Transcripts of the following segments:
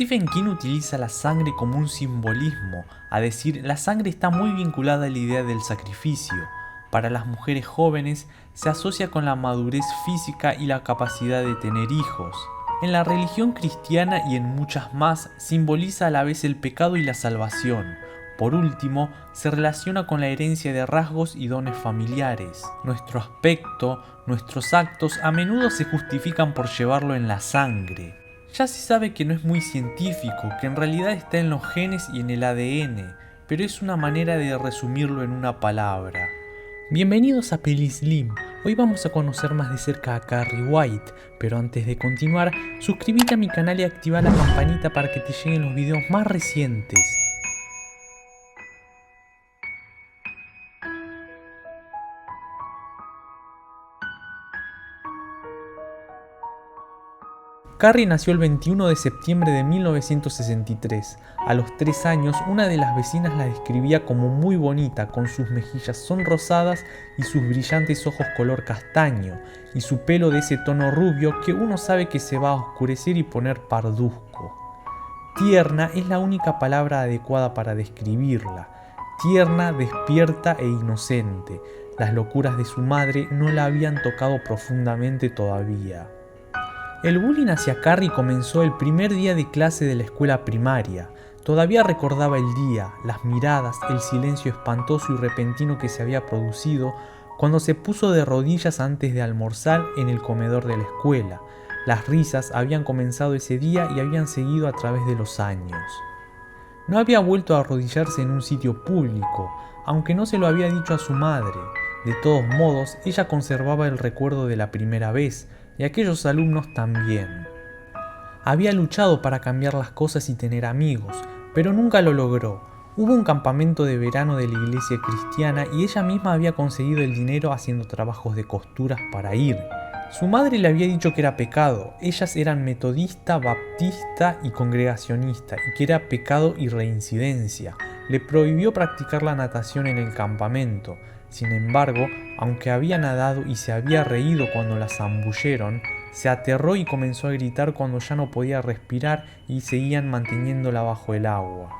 Stephen King utiliza la sangre como un simbolismo, a decir, la sangre está muy vinculada a la idea del sacrificio. Para las mujeres jóvenes se asocia con la madurez física y la capacidad de tener hijos. En la religión cristiana y en muchas más simboliza a la vez el pecado y la salvación. Por último, se relaciona con la herencia de rasgos y dones familiares. Nuestro aspecto, nuestros actos a menudo se justifican por llevarlo en la sangre. Ya se sabe que no es muy científico, que en realidad está en los genes y en el ADN, pero es una manera de resumirlo en una palabra. Bienvenidos a Pelislim. Hoy vamos a conocer más de cerca a Carrie White, pero antes de continuar, suscríbete a mi canal y activa la campanita para que te lleguen los videos más recientes. Carrie nació el 21 de septiembre de 1963. A los 3 años, una de las vecinas la describía como muy bonita, con sus mejillas sonrosadas y sus brillantes ojos color castaño, y su pelo de ese tono rubio que uno sabe que se va a oscurecer y poner parduzco. Tierna es la única palabra adecuada para describirla. Tierna, despierta e inocente. Las locuras de su madre no la habían tocado profundamente todavía. El bullying hacia Carrie comenzó el primer día de clase de la escuela primaria. Todavía recordaba el día, las miradas, el silencio espantoso y repentino que se había producido cuando se puso de rodillas antes de almorzar en el comedor de la escuela. Las risas habían comenzado ese día y habían seguido a través de los años. No había vuelto a arrodillarse en un sitio público, aunque no se lo había dicho a su madre. De todos modos, ella conservaba el recuerdo de la primera vez, y aquellos alumnos también. Había luchado para cambiar las cosas y tener amigos, pero nunca lo logró. Hubo un campamento de verano de la iglesia cristiana y ella misma había conseguido el dinero haciendo trabajos de costuras para ir. Su madre le había dicho que era pecado. Ellas eran metodista, baptista y congregacionista, y que era pecado y reincidencia. Le prohibió practicar la natación en el campamento. Sin embargo, aunque había nadado y se había reído cuando la zambulleron, se aterró y comenzó a gritar cuando ya no podía respirar y seguían manteniéndola bajo el agua.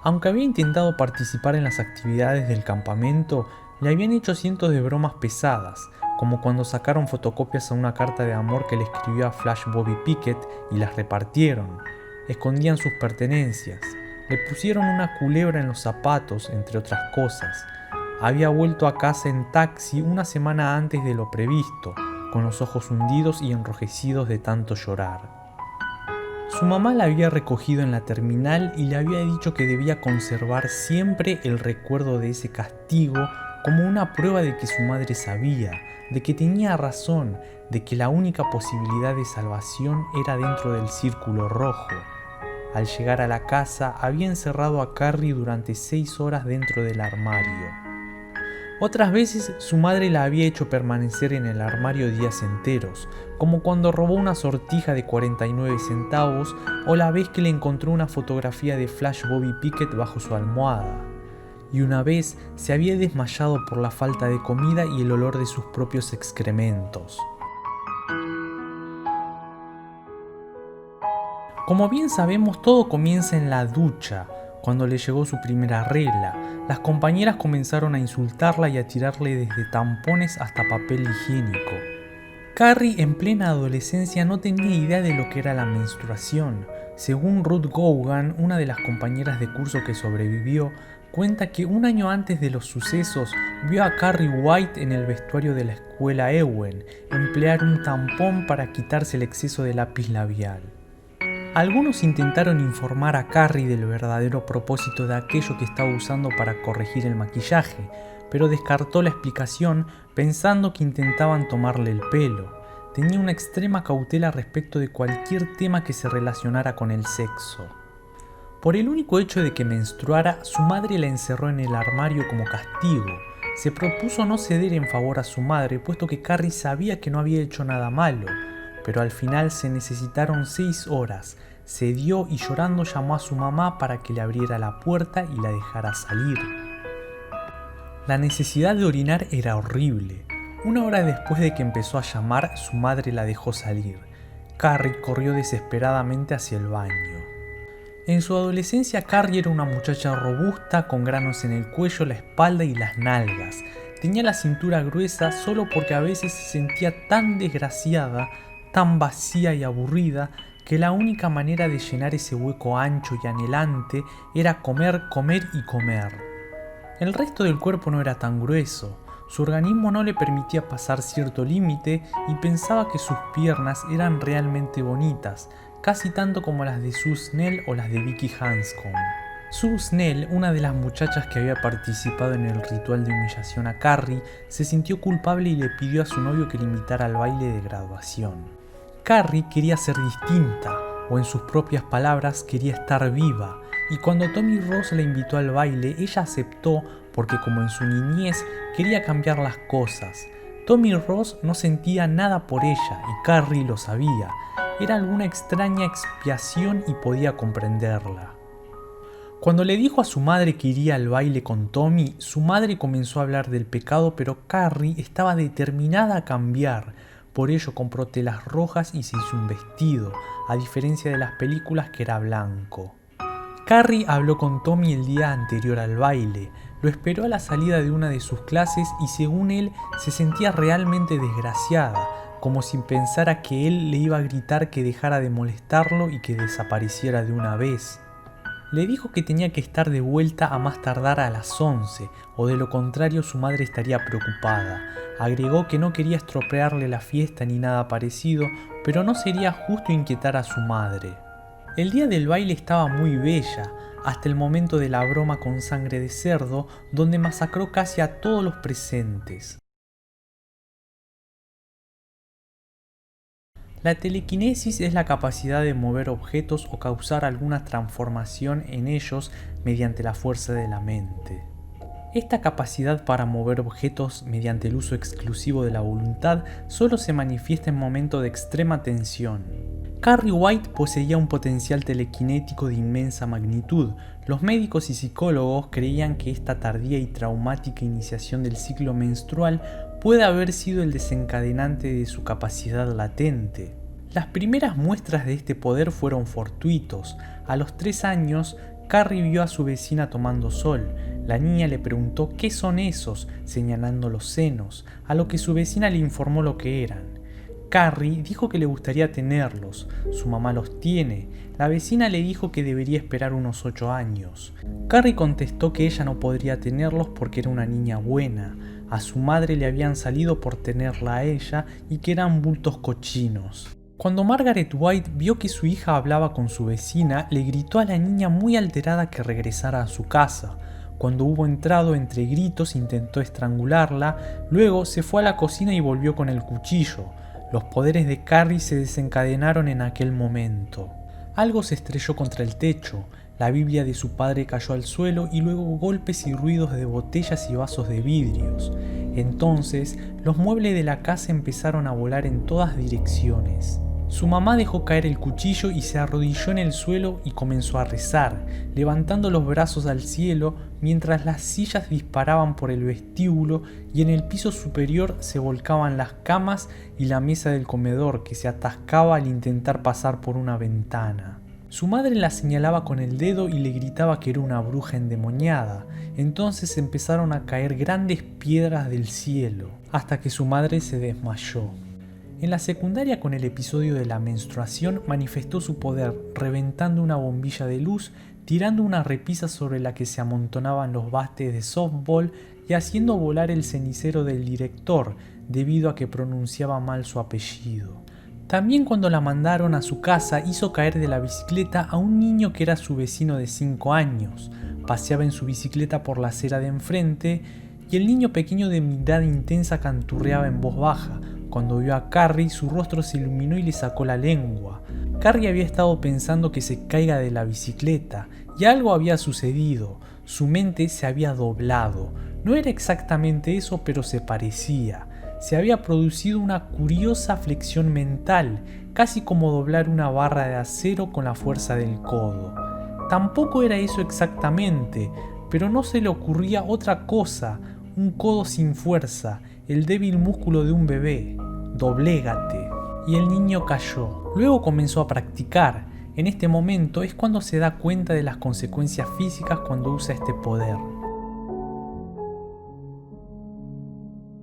Aunque había intentado participar en las actividades del campamento, le habían hecho cientos de bromas pesadas, como cuando sacaron fotocopias a una carta de amor que le escribió a Flash Bobby Pickett y las repartieron. Escondían sus pertenencias, le pusieron una culebra en los zapatos, entre otras cosas. Había vuelto a casa en taxi una semana antes de lo previsto, con los ojos hundidos y enrojecidos de tanto llorar. Su mamá la había recogido en la terminal y le había dicho que debía conservar siempre el recuerdo de ese castigo como una prueba de que su madre sabía, de que tenía razón, de que la única posibilidad de salvación era dentro del círculo rojo. Al llegar a la casa, había encerrado a Carrie durante 6 horas dentro del armario. Otras veces su madre la había hecho permanecer en el armario días enteros, como cuando robó una sortija de 49 centavos o la vez que le encontró una fotografía de Flash Bobby Pickett bajo su almohada. Y una vez se había desmayado por la falta de comida y el olor de sus propios excrementos. Como bien sabemos, todo comienza en la ducha. Cuando le llegó su primera regla, las compañeras comenzaron a insultarla y a tirarle desde tampones hasta papel higiénico. Carrie, en plena adolescencia, no tenía idea de lo que era la menstruación. Según Ruth Gowan, una de las compañeras de curso que sobrevivió, cuenta que un año antes de los sucesos vio a Carrie White en el vestuario de la escuela Ewen emplear un tampón para quitarse el exceso de lápiz labial. Algunos intentaron informar a Carrie del verdadero propósito de aquello que estaba usando para corregir el maquillaje, pero descartó la explicación pensando que intentaban tomarle el pelo. Tenía una extrema cautela respecto de cualquier tema que se relacionara con el sexo. Por el único hecho de que menstruara, su madre la encerró en el armario como castigo. Se propuso no ceder en favor a su madre, puesto que Carrie sabía que no había hecho nada malo. Pero al final se necesitaron 6 horas, cedió y llorando llamó a su mamá para que le abriera la puerta y la dejara salir. La necesidad de orinar era horrible. 1 hora después de que empezó a llamar, su madre la dejó salir. Carrie corrió desesperadamente hacia el baño. En su adolescencia, Carrie era una muchacha robusta con granos en el cuello, la espalda y las nalgas. Tenía la cintura gruesa solo porque a veces se sentía tan desgraciada, tan vacía y aburrida, que la única manera de llenar ese hueco ancho y anhelante era comer, comer y comer. El resto del cuerpo no era tan grueso. Su organismo no le permitía pasar cierto límite y pensaba que sus piernas eran realmente bonitas, casi tanto como las de Sue Snell o las de Vicky Hanscom. Sue Snell, una de las muchachas que había participado en el ritual de humillación a Carrie, se sintió culpable y le pidió a su novio que le invitara al baile de graduación. Carrie quería ser distinta, o en sus propias palabras, quería estar viva, y cuando Tommy Ross la invitó al baile, ella aceptó porque, como en su niñez, quería cambiar las cosas. Tommy Ross no sentía nada por ella y Carrie lo sabía. Era alguna extraña expiación y podía comprenderla. Cuando le dijo a su madre que iría al baile con Tommy, su madre comenzó a hablar del pecado, pero Carrie estaba determinada a cambiar. Por ello compró telas rojas y se hizo un vestido, a diferencia de las películas que era blanco. Carrie habló con Tommy el día anterior al baile, lo esperó a la salida de una de sus clases y según él se sentía realmente desgraciada, como si pensara que él le iba a gritar que dejara de molestarlo y que desapareciera de una vez. Le dijo que tenía que estar de vuelta a más tardar a las 11, o de lo contrario su madre estaría preocupada. Agregó que no quería estropearle la fiesta ni nada parecido, pero no sería justo inquietar a su madre. El día del baile estaba muy bella, hasta el momento de la broma con sangre de cerdo, donde masacró casi a todos los presentes. La telequinesis es la capacidad de mover objetos o causar alguna transformación en ellos mediante la fuerza de la mente. Esta capacidad para mover objetos mediante el uso exclusivo de la voluntad solo se manifiesta en momentos de extrema tensión. Carrie White poseía un potencial telequinético de inmensa magnitud. Los médicos y psicólogos creían que esta tardía y traumática iniciación del ciclo menstrual puede haber sido el desencadenante de su capacidad latente. Las primeras muestras de este poder fueron fortuitos. A los 3 años, Carrie vio a su vecina tomando sol. La niña le preguntó qué son esos, señalando los senos, a lo que su vecina le informó lo que eran. Carrie dijo que le gustaría tenerlos, su mamá los tiene. La vecina le dijo que debería esperar unos 8 años. Carrie contestó que ella no podría tenerlos porque era una niña buena. A su madre le habían salido por tenerla a ella y que eran bultos cochinos. Cuando Margaret White vio que su hija hablaba con su vecina, le gritó a la niña muy alterada que regresara a su casa. Cuando hubo entrado entre gritos intentó estrangularla, luego se fue a la cocina y volvió con el cuchillo. Los poderes de Carrie se desencadenaron en aquel momento. Algo se estrelló contra el techo, la Biblia de su padre cayó al suelo y luego golpes y ruidos de botellas y vasos de vidrios. Entonces, los muebles de la casa empezaron a volar en todas direcciones. Su mamá dejó caer el cuchillo y se arrodilló en el suelo y comenzó a rezar, levantando los brazos al cielo mientras las sillas disparaban por el vestíbulo y en el piso superior se volcaban las camas y la mesa del comedor que se atascaba al intentar pasar por una ventana. Su madre la señalaba con el dedo y le gritaba que era una bruja endemoniada. Entonces empezaron a caer grandes piedras del cielo, hasta que su madre se desmayó. En la secundaria, con el episodio de la menstruación, manifestó su poder reventando una bombilla de luz, tirando una repisa sobre la que se amontonaban los bates de softball y haciendo volar el cenicero del director, debido a que pronunciaba mal su apellido. También cuando la mandaron a su casa hizo caer de la bicicleta a un niño que era su vecino de 5 años. Paseaba en su bicicleta por la acera de enfrente y el niño pequeño de mirada intensa canturreaba en voz baja. Cuando vio a Carrie, su rostro se iluminó y le sacó la lengua. Carrie había estado pensando que se caiga de la bicicleta y algo había sucedido. Su mente se había doblado. No era exactamente eso, pero se parecía. Se había producido una curiosa flexión mental, casi como doblar una barra de acero con la fuerza del codo. Tampoco era eso exactamente, pero no se le ocurría otra cosa, un codo sin fuerza, el débil músculo de un bebé. Doblégate. y el niño cayó. Luego comenzó a practicar. En este momento es cuando se da cuenta de las consecuencias físicas cuando usa este poder.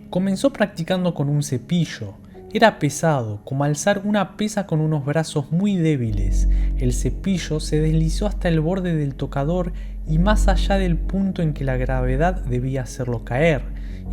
Comenzó practicando con un cepillo. Era pesado, como alzar una pesa con unos brazos muy débiles. El cepillo se deslizó hasta el borde del tocador y más allá del punto en que la gravedad debía hacerlo caer,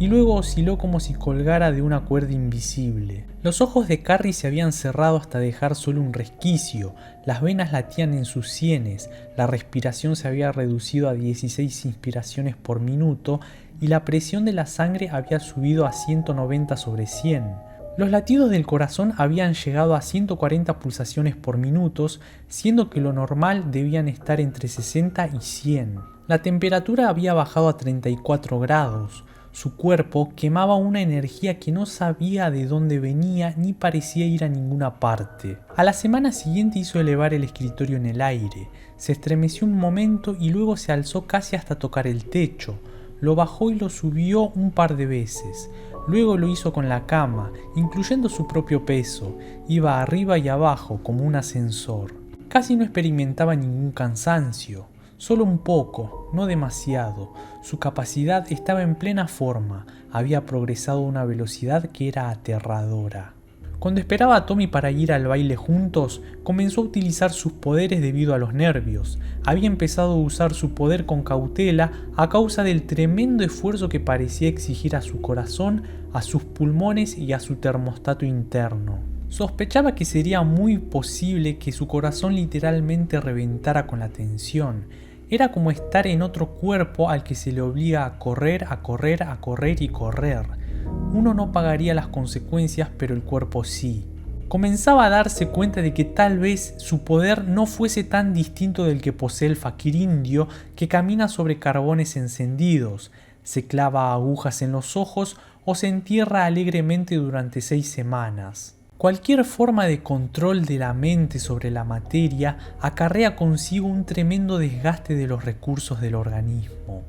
y luego osciló como si colgara de una cuerda invisible. Los ojos de Carrie se habían cerrado hasta dejar solo un resquicio, las venas latían en sus sienes, la respiración se había reducido a 16 inspiraciones por minuto y la presión de la sangre había subido a 190/100. Los latidos del corazón habían llegado a 140 pulsaciones por minuto, siendo que lo normal debían estar entre 60 y 100. La temperatura había bajado a 34 grados. Su cuerpo quemaba una energía que no sabía de dónde venía ni parecía ir a ninguna parte. A la semana siguiente hizo elevar el escritorio en el aire. Se estremeció un momento y luego se alzó casi hasta tocar el techo. Lo bajó y lo subió un par de veces. Luego lo hizo con la cama, incluyendo su propio peso. Iba arriba y abajo como un ascensor. Casi no experimentaba ningún cansancio. Solo un poco, no demasiado. Su capacidad estaba en plena forma. Había progresado a una velocidad que era aterradora. Cuando esperaba a Tommy para ir al baile juntos, comenzó a utilizar sus poderes debido a los nervios. Había empezado a usar su poder con cautela a causa del tremendo esfuerzo que parecía exigir a su corazón, a sus pulmones y a su termostato interno. Sospechaba que sería muy posible que su corazón literalmente reventara con la tensión. Era como estar en otro cuerpo al que se le obliga a correr, a correr, a correr y correr. Uno no pagaría las consecuencias, pero el cuerpo sí. Comenzaba a darse cuenta de que tal vez su poder no fuese tan distinto del que posee el fakir indio que camina sobre carbones encendidos, se clava agujas en los ojos o se entierra alegremente durante 6 semanas. Cualquier forma de control de la mente sobre la materia acarrea consigo un tremendo desgaste de los recursos del organismo.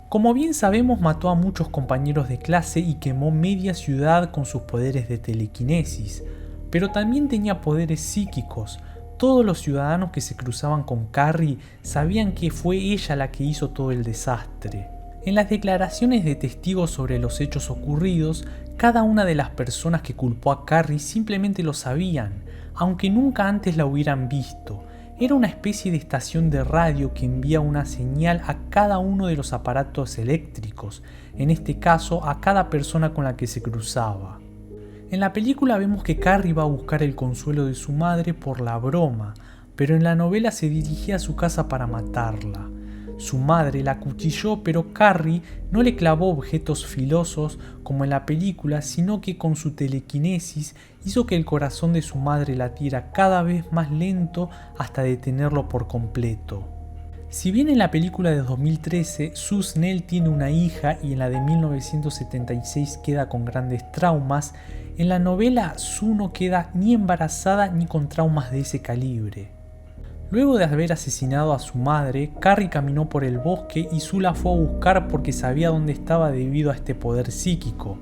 Como bien sabemos, mató a muchos compañeros de clase y quemó media ciudad con sus poderes de telequinesis, pero también tenía poderes psíquicos. Todos los ciudadanos que se cruzaban con Carrie sabían que fue ella la que hizo todo el desastre. En las declaraciones de testigos sobre los hechos ocurridos, cada una de las personas que culpó a Carrie simplemente lo sabían, aunque nunca antes la hubieran visto. Era una especie de estación de radio que envía una señal a cada uno de los aparatos eléctricos, en este caso a cada persona con la que se cruzaba. En la película vemos que Carrie va a buscar el consuelo de su madre por la broma, pero en la novela se dirigía a su casa para matarla. Su madre la acuchilló, pero Carrie no le clavó objetos filosos como en la película, sino que con su telequinesis hizo que el corazón de su madre latiera cada vez más lento hasta detenerlo por completo. Si bien en la película de 2013 Sue Snell tiene una hija y en la de 1976 queda con grandes traumas, en la novela Sue no queda ni embarazada ni con traumas de ese calibre. Luego de haber asesinado a su madre, Carrie caminó por el bosque y Sue la fue a buscar porque sabía dónde estaba debido a este poder psíquico.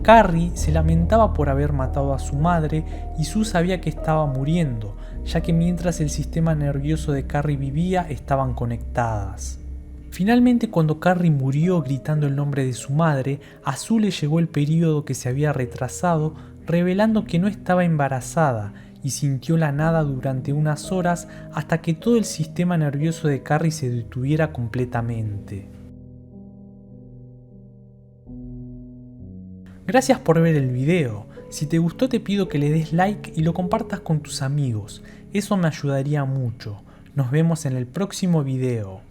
Carrie se lamentaba por haber matado a su madre y Sue sabía que estaba muriendo, ya que mientras el sistema nervioso de Carrie vivía estaban conectadas. Finalmente, cuando Carrie murió gritando el nombre de su madre, a Sue le llegó el periodo que se había retrasado, revelando que no estaba embarazada, y sintió la nada durante unas horas hasta que todo el sistema nervioso de Carrie se detuviera completamente. Gracias por ver el video. Si te gustó te pido que le des like y lo compartas con tus amigos. Eso me ayudaría mucho. Nos vemos en el próximo video.